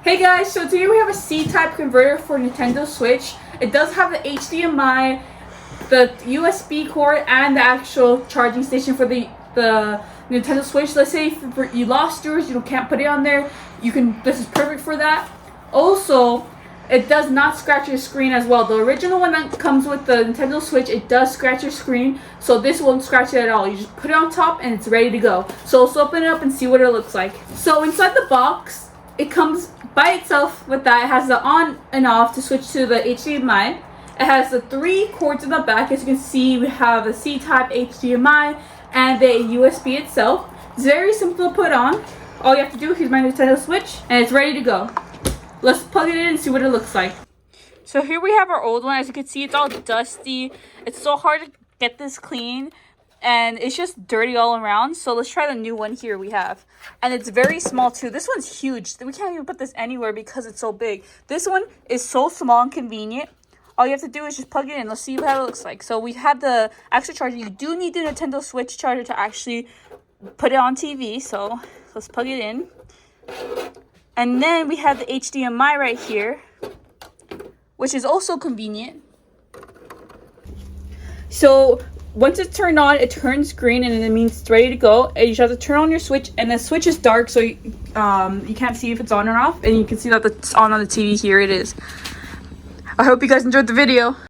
Hey guys, so today we have a C-type converter for Nintendo Switch. It does have the HDMI, the USB cord, and the actual charging station for the Nintendo Switch. Let's say if you lost yours, you can't put it on there. This is perfect for that. Also, it does not scratch your screen as well. The original one that comes with the Nintendo Switch, it does scratch your screen. So this won't scratch it at all. You just put it on top and it's ready to go. So let's open it up and see what it looks like. So inside the box, it comes by itself with that. It has the on and off to switch to the HDMI. It has the 3 cords in the back. As you can see, we have a C-type HDMI and the USB itself. It's very simple to put on. All you have to do is use my Nintendo Switch and it's ready to go. Let's plug it in and see what it looks like. So here we have our old one. As you can see, it's all dusty. It's so hard to get this clean. And it's just dirty all around. So let's try the new one here we have. And it's very small too. This one's huge. We can't even put this anywhere because it's so big. This one is so small and convenient. All you have to do is just plug it in. Let's see how it looks like. So we have the extra charger. You do need the Nintendo Switch charger to actually put it on TV. So let's plug it in. And then we have the HDMI right here, which is also convenient. So once it's turned on, it turns green and it means it's ready to go. And you just have to turn on your Switch, and the Switch is dark, so you can't see if it's on or off. And you can see that it's on the TV. Here it is. I hope you guys enjoyed the video.